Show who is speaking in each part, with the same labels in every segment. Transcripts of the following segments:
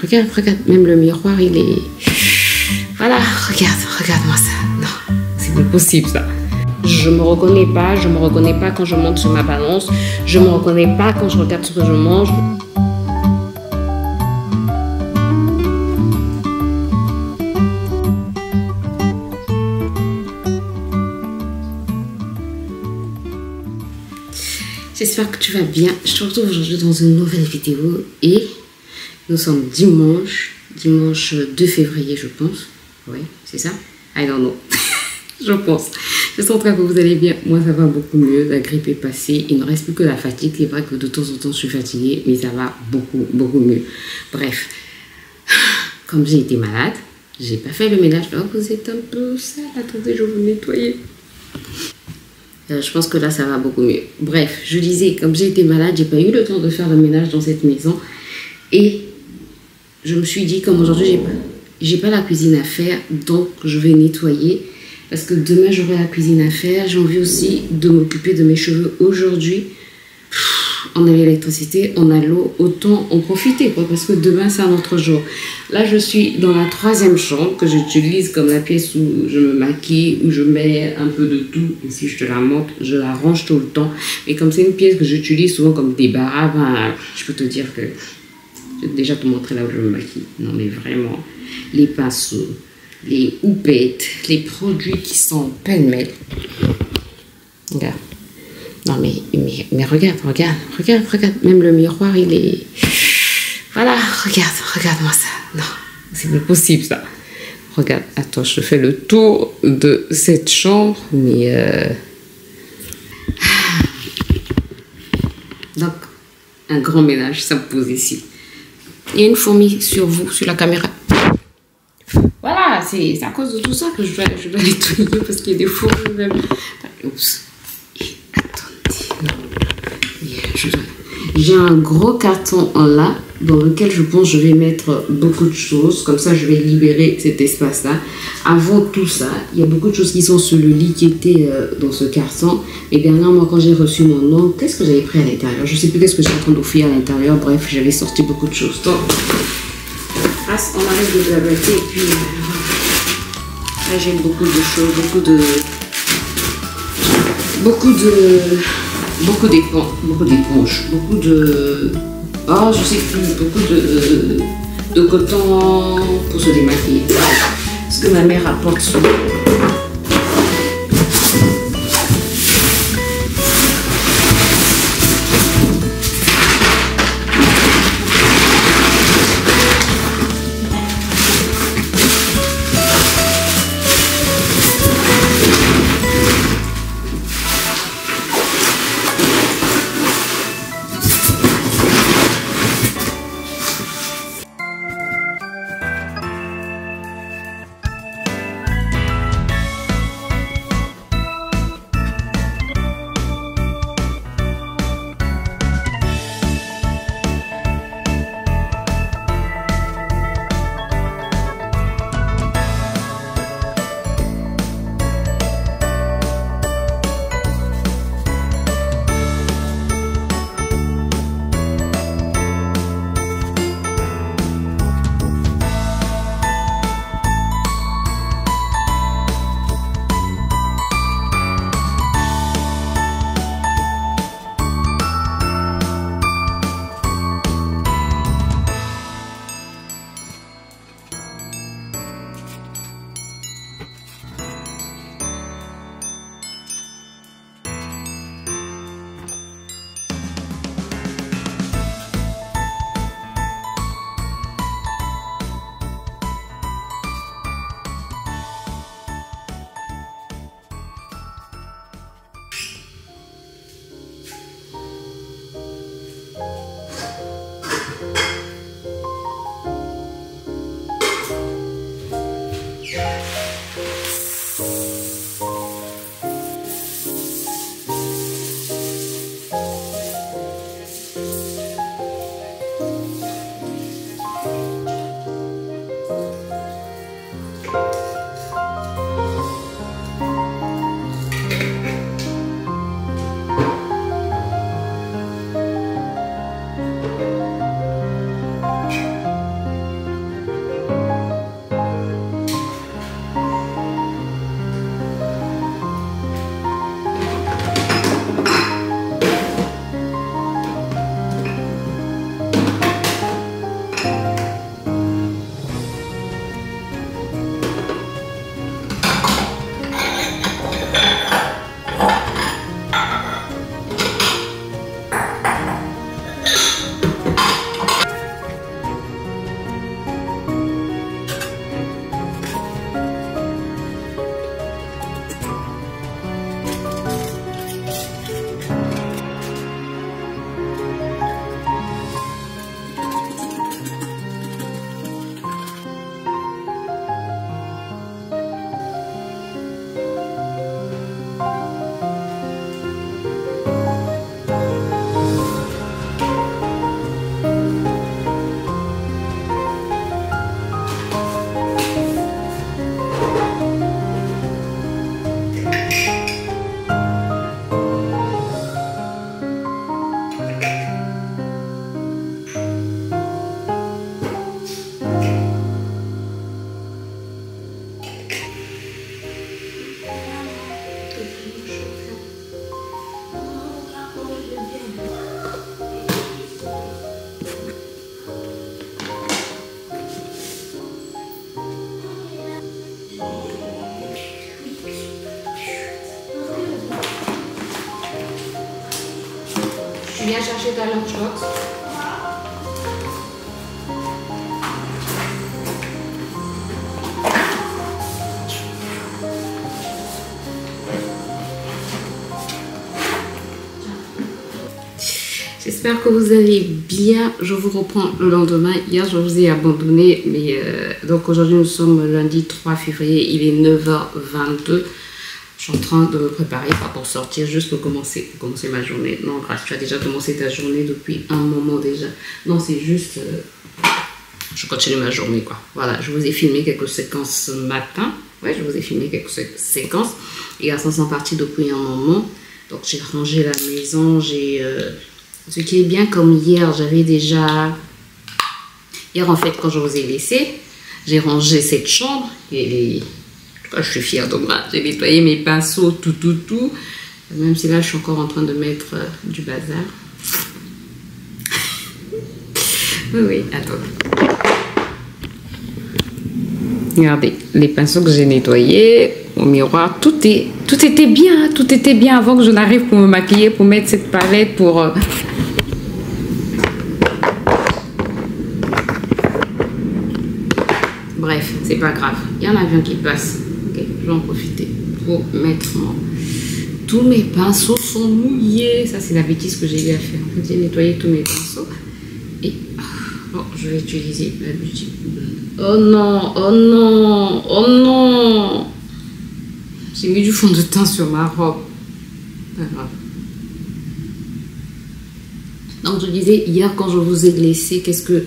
Speaker 1: regarde. Même le miroir, il est... Voilà, regarde-moi ça. Non, c'est pas possible ça. Je me reconnais pas quand je monte sur ma balance. Je me reconnais pas quand je regarde ce que je mange. J'espère que tu vas bien. Je te retrouve aujourd'hui dans une nouvelle vidéo et nous sommes dimanche 2 février, je pense. Oui, c'est ça? I don't know. Je pense. J'espère que vous allez bien. Moi, ça va beaucoup mieux. La grippe est passée. Il ne reste plus que la fatigue. C'est vrai que de temps en temps, je suis fatiguée, mais ça va beaucoup mieux. Bref, comme j'ai été malade, j'ai pas fait le ménage. Oh, vous êtes un peu sale. Attendez, je vais vous nettoyer. Je pense que là, ça va beaucoup mieux. Bref, je disais, comme j'ai été malade, j'ai pas eu le temps de faire le ménage dans cette maison. Et je me suis dit, comme aujourd'hui, j'ai pas la cuisine à faire, donc je vais nettoyer. Parce que demain, j'aurai la cuisine à faire. J'ai envie aussi de m'occuper de mes cheveux aujourd'hui. On a l'électricité, on a l'eau, autant en profiter, quoi, parce que demain, c'est un autre jour. Là, je suis dans la 3e chambre que j'utilise comme la pièce où je me maquille, où je mets un peu de tout. Et si je te la montre, je la range tout le temps. Et comme c'est une pièce que j'utilise souvent comme débarras, ben, je peux te dire que... Je vais déjà te montrer là où je me maquille. Non, mais vraiment, les pinceaux, les houpettes, les produits qui sont pêle-mêle. Regarde. Non, mais regarde. Même le miroir, il est... Voilà, regarde-moi ça. Non, c'est pas possible, ça. Regarde, attends, je fais le tour de cette chambre, mais... Donc, un grand ménage s'impose ici. Il y a une fourmi sur vous, sur la caméra. Voilà, c'est à cause de tout ça que je dois nettoyer, parce qu'il y a des fourmis même. Oups. J'ai un gros carton en là dans lequel je pense que je vais mettre beaucoup de choses. Comme ça, je vais libérer cet espace-là. Avant tout ça, il y a beaucoup de choses qui sont sur le lit qui étaient dans ce carton. Et dernièrement, quand j'ai reçu mon nom, qu'est-ce que j'avais pris à l'intérieur? Je ne sais plus qu'est-ce que j'étais en train d'offrir à l'intérieur. Bref, j'avais sorti beaucoup de choses. Donc, on arrête de blablater et puis là, j'ai beaucoup de choses, beaucoup d'éponges, beaucoup de... Oh, je sais plus, beaucoup de coton pour se démaquiller. Ce que ma mère apporte souvent. Viens chercher ta lunchbox. J'espère que vous allez bien. Je vous reprends le lendemain. Hier, je vous ai abandonné. Mais donc aujourd'hui, nous sommes lundi 3 février. Il est 9h22. Je suis en train de me préparer pour sortir, juste pour commencer ma journée. Non, grâce, tu as déjà commencé ta journée depuis un moment déjà. Non, c'est juste... je continue ma journée, quoi. Voilà, je vous ai filmé quelques séquences ce matin. Ouais, je vous ai filmé quelques séquences. Les garçons sont partis depuis un moment. Donc, j'ai rangé la maison. Ce qui est bien, comme hier, j'avais déjà... Hier, en fait, quand je vous ai laissé, j'ai rangé cette chambre. Et je suis fière de moi. J'ai nettoyé mes pinceaux, tout. Même si là, je suis encore en train de mettre du bazar. Oui, attends. Regardez, les pinceaux que j'ai nettoyés au miroir, tout était bien. Tout était bien avant que je n'arrive pour me maquiller, pour mettre cette palette, pour... Bref, c'est pas grave. Il y a un avion qui passe. Okay, je vais en profiter pour mettre tous mes pinceaux sont mouillés. Ça, c'est la bêtise que j'ai eu à faire. J'ai nettoyé tous mes pinceaux. Et je vais utiliser la Beauty Blender. Oh non, oh non, oh non. J'ai mis du fond de teint sur ma robe. Pas grave. Donc, je disais, hier, quand je vous ai laissé, qu'est-ce que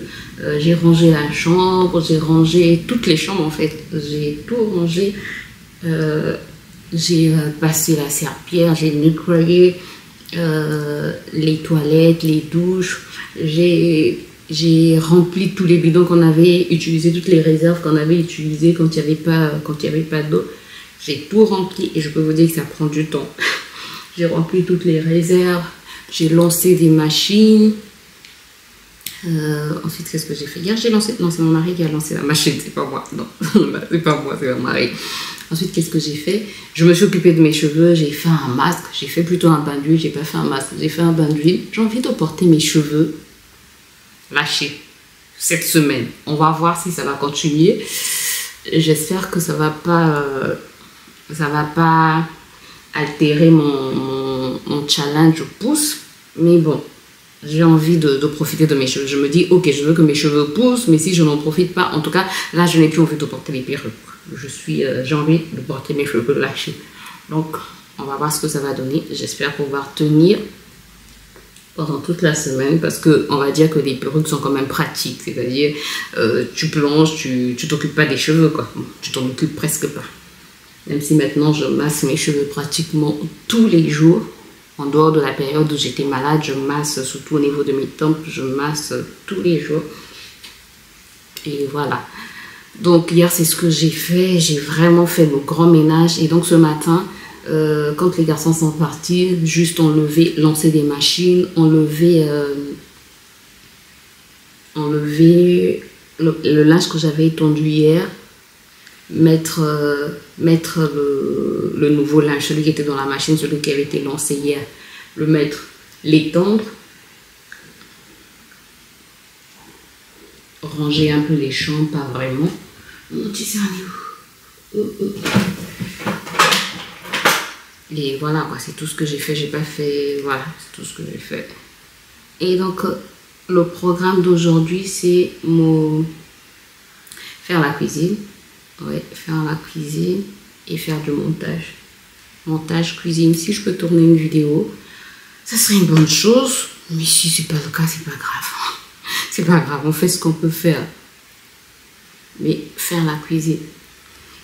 Speaker 1: j'ai rangé la chambre, j'ai rangé toutes les chambres, en fait. J'ai tout rangé. J'ai passé la serpillière, j'ai nettoyé les toilettes, les douches. J'ai rempli tous les bidons qu'on avait utilisés, toutes les réserves qu'on avait utilisées quand il n'y avait pas d'eau. J'ai tout rempli et je peux vous dire que ça prend du temps. J'ai rempli toutes les réserves. J'ai lancé des machines. Ensuite, qu'est-ce que j'ai fait? Hier, j'ai lancé... Non, c'est mon mari qui a lancé la machine, c'est pas moi. Non, c'est pas moi, c'est mon mari. Ensuite, qu'est-ce que j'ai fait? Je me suis occupée de mes cheveux. J'ai fait un masque. J'ai fait plutôt un bain d'huile. J'ai pas fait un masque. J'ai fait un bain d'huile. J'ai envie de porter mes cheveux lâchés cette semaine. On va voir si ça va continuer. J'espère que ça va pas altérer mon challenge pousse, mais bon, j'ai envie de profiter de mes cheveux. Je me dis, ok, je veux que mes cheveux poussent, mais si je n'en profite pas, en tout cas, là, je n'ai plus envie de porter les perruques. J'ai envie de porter mes cheveux lâchés. Donc, on va voir ce que ça va donner. J'espère pouvoir tenir pendant toute la semaine, parce que on va dire que les perruques sont quand même pratiques. C'est-à-dire, tu plonges, tu t'occupes pas des cheveux, quoi. Tu t'en occupes presque pas. Même si maintenant je masse mes cheveux pratiquement tous les jours, en dehors de la période où j'étais malade, je masse surtout au niveau de mes tempes, je masse tous les jours. Et voilà. Donc hier c'est ce que j'ai fait, j'ai vraiment fait le grand ménage. Et donc ce matin, quand les garçons sont partis, juste enlever, lancer des machines, enlever le linge que j'avais étendu hier, mettre le nouveau linge, celui qui était dans la machine, celui qui avait été lancé hier, le mettre, l'étendre, ranger un peu les chambres, pas vraiment. Mon petit cerveau. Et voilà, c'est tout ce que j'ai fait. J'ai pas fait, voilà, c'est tout ce que j'ai fait. Et donc le programme d'aujourd'hui, c'est faire la cuisine. Ouais, faire la cuisine et faire du montage. Montage, cuisine. Si je peux tourner une vidéo, ça serait une bonne chose. Mais si c'est pas le cas, c'est pas grave. C'est pas grave, on fait ce qu'on peut faire. Mais faire la cuisine.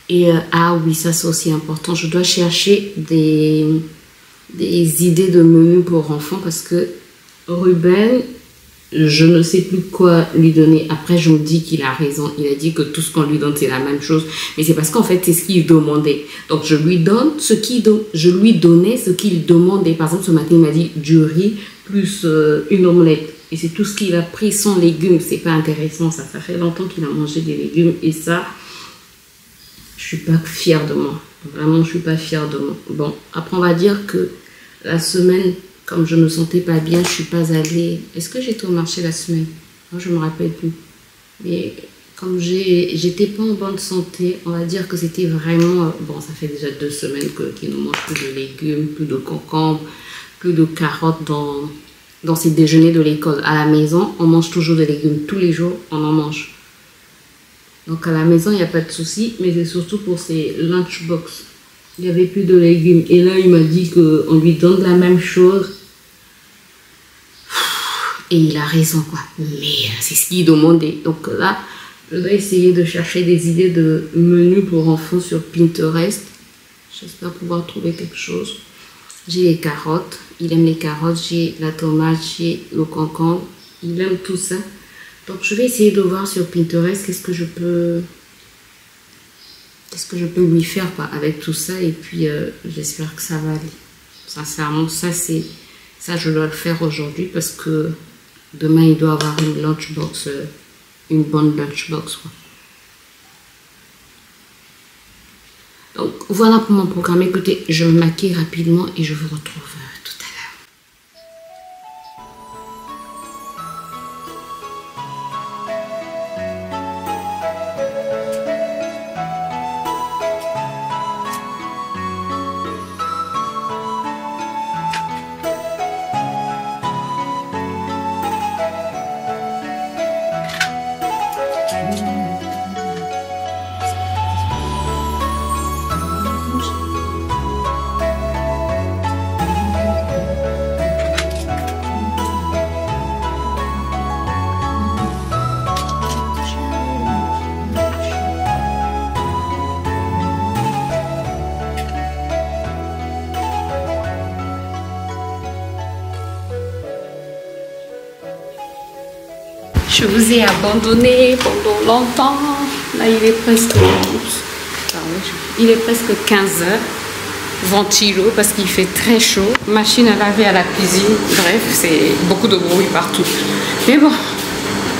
Speaker 1: Et ah oui, ça c'est aussi important. Je dois chercher des idées de menus pour enfants parce que Ruben, je ne sais plus quoi lui donner. Après, je me dis qu'il a raison. Il a dit que tout ce qu'on lui donne, c'est la même chose. Mais c'est parce qu'en fait, c'est ce qu'il demandait. Donc, je lui donnais ce qu'il demandait. Par exemple, ce matin, il m'a dit du riz plus une omelette. Et c'est tout ce qu'il a pris sans légumes. C'est pas intéressant, ça. Ça fait longtemps qu'il a mangé des légumes. Et ça, je suis pas fière de moi. Vraiment, je suis pas fière de moi. Bon, après, on va dire que la semaine comme je me sentais pas bien, je suis pas allée. Est-ce que j'étais au marché la semaine? Non, je me rappelle plus. Mais comme j'étais pas en bonne santé, on va dire que c'était vraiment... Bon, ça fait déjà 2 semaines qu'ils ne mangent plus de légumes, plus de concombres, plus de carottes dans ces déjeuners de l'école. À la maison, on mange toujours des légumes. Tous les jours, on en mange. Donc à la maison, il n'y a pas de souci, mais c'est surtout pour ces lunchbox. Il n'y avait plus de légumes. Et là, il m'a dit qu'on lui donne la même chose. Et il a raison, quoi. Mais c'est ce qu'il demandait. Donc là, je dois essayer de chercher des idées de menus pour enfants sur Pinterest. J'espère pouvoir trouver quelque chose. J'ai les carottes. Il aime les carottes. J'ai la tomate. J'ai le concombre. Il aime tout ça. Donc je vais essayer de voir sur Pinterest qu'est-ce que je peux lui faire, quoi, avec tout ça. Et puis j'espère que ça va aller. Sincèrement, ça je dois le faire aujourd'hui parce que demain il doit avoir une lunchbox, une bonne lunchbox, quoi. Donc voilà pour mon programme. Écoutez, je me maquille rapidement et je vous retrouve tout à l'heure. Je vous ai abandonné pendant longtemps. Là, il est presque 15h. Ventilo parce qu'il fait très chaud. Machine à laver à la cuisine. Bref, c'est beaucoup de bruit partout. Mais bon,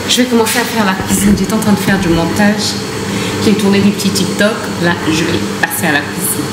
Speaker 1: je vais commencer à faire la cuisine. J'étais en train de faire du montage. J'ai tourné des petits TikTok. Là, je vais passer à la cuisine.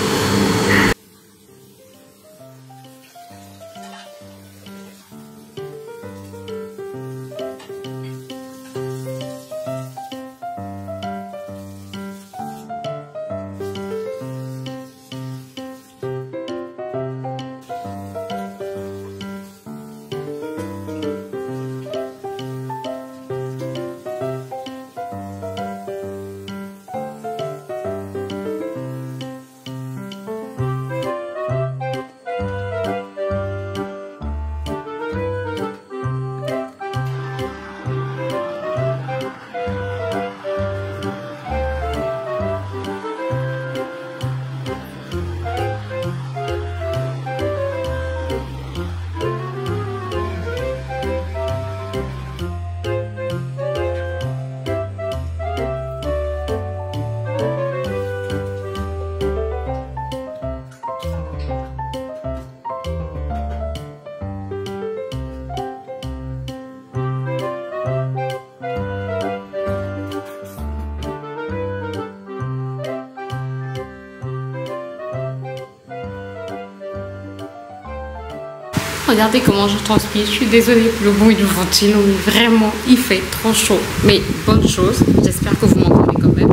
Speaker 1: Regardez comment je transpire. Je suis désolée pour le bruit du ventilo, mais vraiment, il fait trop chaud. Mais bonne chose, j'espère que vous m'entendez quand même.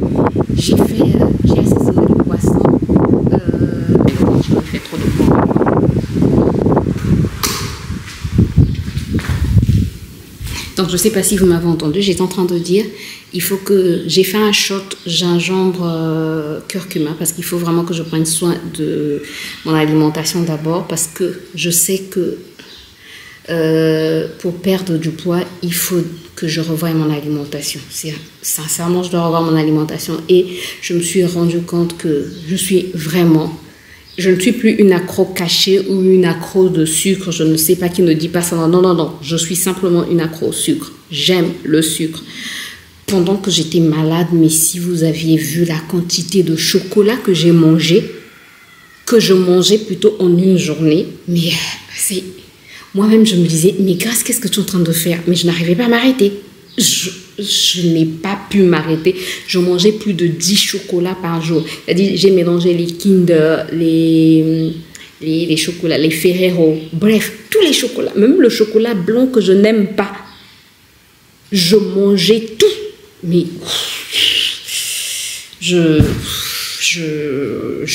Speaker 1: J'ai assaisonné le poisson. Mais le ventilo fait trop de bruit. Donc je ne sais pas si vous m'avez entendu, j'étais en train de dire, il faut que j'ai fait un shot gingembre curcuma parce qu'il faut vraiment que je prenne soin de mon alimentation d'abord parce que je sais que pour perdre du poids, il faut que je revoie mon alimentation. Sincèrement, je dois revoir mon alimentation et je me suis rendu compte que je ne suis plus une accro cachée ou une accro de sucre. Je ne sais pas qui ne dit pas ça. Non. Je suis simplement une accro au sucre. J'aime le sucre. Pendant que j'étais malade, mais si vous aviez vu la quantité de chocolat que j'ai mangé, que je mangeais plutôt en une journée, mais c'est... Moi-même, je me disais, mais Grâce, qu'est-ce que tu es en train de faire? Mais je n'arrivais pas à m'arrêter. Je n'ai pas pu m'arrêter. Je mangeais plus de 10 chocolats par jour. C'est-à-dire, j'ai mélangé les Kinder, les les chocolats, les Ferrero, bref, tous les chocolats, même le chocolat blanc que je n'aime pas. Je mangeais tout, mais je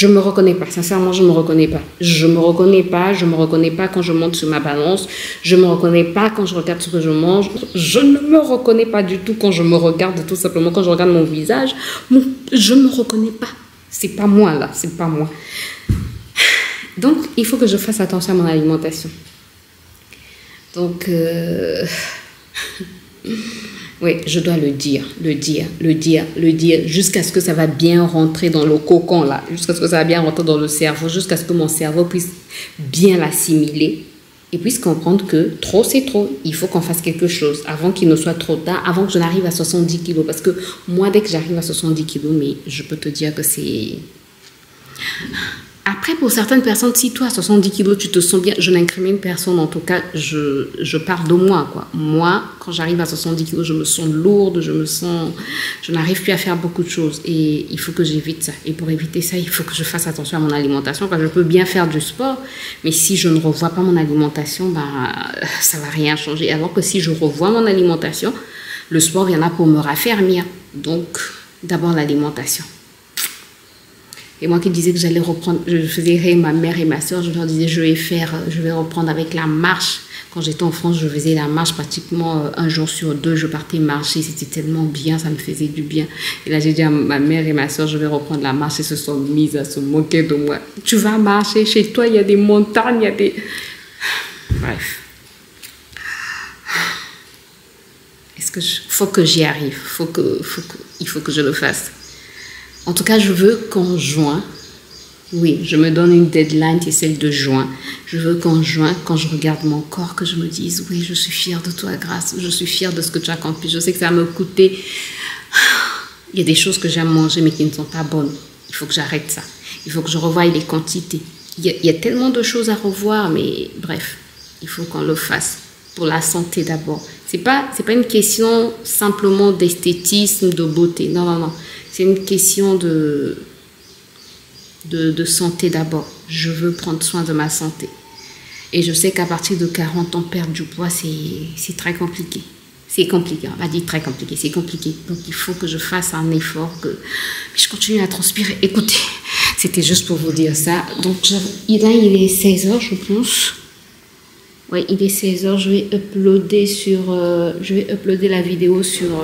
Speaker 1: me reconnais pas, sincèrement, je me reconnais pas. Je me reconnais pas quand je monte sur ma balance, je me reconnais pas quand je regarde ce que je mange, je ne me reconnais pas du tout quand je me regarde, tout simplement, quand je regarde mon visage, je me reconnais pas. C'est pas moi, là, c'est pas moi. Donc, il faut que je fasse attention à mon alimentation. Donc, oui, je dois le dire, jusqu'à ce que ça va bien rentrer dans le cocon, là, jusqu'à ce que ça va bien rentrer dans le cerveau, jusqu'à ce que mon cerveau puisse bien l'assimiler et puisse comprendre que trop, c'est trop. Il faut qu'on fasse quelque chose avant qu'il ne soit trop tard, avant que je n'arrive à 70 kilos. Parce que moi, dès que j'arrive à 70 kilos, mais je peux te dire que c'est... Après, pour certaines personnes, si toi, à 70 kilos, tu te sens bien, je n'incrimine personne, en tout cas, je parle de moi, quoi. Moi, quand j'arrive à 70 kilos, je me sens lourde, je n'arrive plus à faire beaucoup de choses. Et il faut que j'évite ça. Et pour éviter ça, il faut que je fasse attention à mon alimentation. Quand je peux bien faire du sport, mais si je ne revois pas mon alimentation, ça ne va rien changer. Alors que si je revois mon alimentation, le sport viendra pour me raffermir. Donc, d'abord l'alimentation. Et moi qui disais que j'allais reprendre, je faisais rire ma mère et ma soeur, je leur disais je vais reprendre avec la marche. Quand j'étais en France, je faisais la marche pratiquement un jour sur deux, je partais marcher, c'était tellement bien, ça me faisait du bien. Et là j'ai dit à ma mère et ma soeur, je vais reprendre la marche, et se sont mises à se moquer de moi. Tu vas marcher, chez toi il y a des montagnes, il y a des... Bref. Faut que j'y arrive, il faut que je le fasse. En tout cas, je veux qu'en juin, oui, je me donne une deadline, c'est celle de juin. Je veux qu'en juin, quand je regarde mon corps, que je me dise, oui, je suis fière de toi, Grâce, je suis fière de ce que tu as accompli. Je sais que ça va me coûter. Il y a des choses que j'aime manger, mais qui ne sont pas bonnes. Il faut que j'arrête ça. Il faut que je revoie les quantités. Il y a tellement de choses à revoir, mais bref, il faut qu'on le fasse. Pour la santé d'abord. C'est pas une question simplement d'esthétisme, de beauté. Non, non, non. C'est une question de santé d'abord. Je veux prendre soin de ma santé. Et je sais qu'à partir de 40 ans, perdre du poids, c'est très compliqué. C'est compliqué, on va dire très compliqué, c'est compliqué. Donc il faut que je fasse un effort. Mais je continue à transpirer. Écoutez, c'était juste pour vous dire ça. Donc là, il est 16h, je pense. Oui, il est 16h. Je vais uploader la vidéo sur...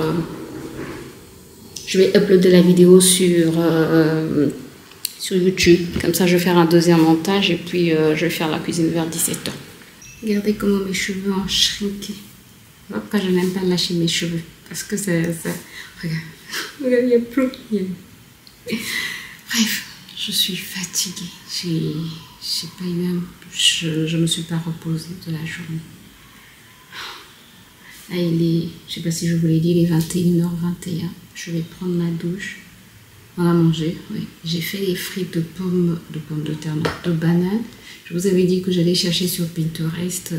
Speaker 1: sur YouTube. Comme ça, je vais faire un deuxième montage et puis je vais faire la cuisine vers 17h. Regardez comment mes cheveux ont shrinké. Pourquoi je n'aime pas lâcher mes cheveux? Parce que ça... Regarde, il n'y a plus rien. Bref, je suis fatiguée. Je me suis pas reposée de la journée. Là, je sais pas si je vous l'ai dit, il est 21h21. Je vais prendre ma douche. On a mangé, oui. J'ai fait les frites de pommes de terre, non, de bananes. Je vous avais dit que j'allais chercher sur Pinterest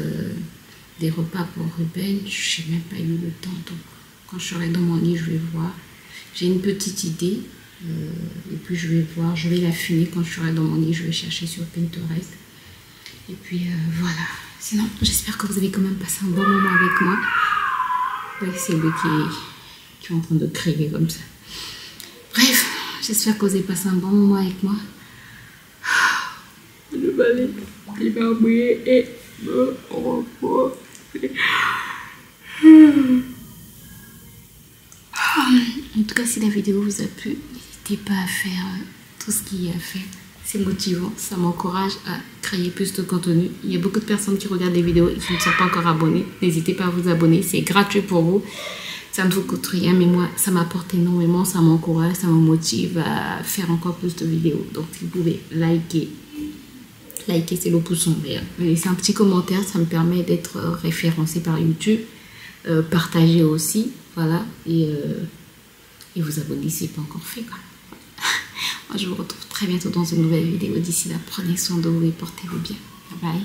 Speaker 1: des repas pour Ruben. Je n'ai même pas eu le temps. Donc, quand je serai dans mon lit, je vais voir. J'ai une petite idée. Et puis, je vais voir. Je vais l'affiner quand je serai dans mon lit. Je vais chercher sur Pinterest. Et puis, voilà. Sinon, j'espère que vous avez quand même passé un bon moment avec moi. Oui, c'est lui qui est en train de crier comme ça. Bref, j'espère que vous avez passé un bon moment avec moi. Je vais aller m'habiller et me reposer. En tout cas, si la vidéo vous a plu, n'hésitez pas à faire tout ce qu'il y a à faire. C'est motivant, ça m'encourage à créer plus de contenu. Il y a beaucoup de personnes qui regardent les vidéos et qui ne sont pas encore abonnées. N'hésitez pas à vous abonner, c'est gratuit pour vous. Ça ne vous coûte rien, mais moi, ça m'apporte énormément, ça m'encourage, ça me motive à faire encore plus de vidéos. Donc, si vous pouvez liker, c'est le pouce en l'air. Laissez un petit commentaire, ça me permet d'être référencé par YouTube. Partagez aussi, voilà. Et vous abonnez si ce n'est pas encore fait, quoi. Moi, je vous retrouve très bientôt dans une nouvelle vidéo. D'ici là, prenez soin de vous et portez-vous bien. Bye bye.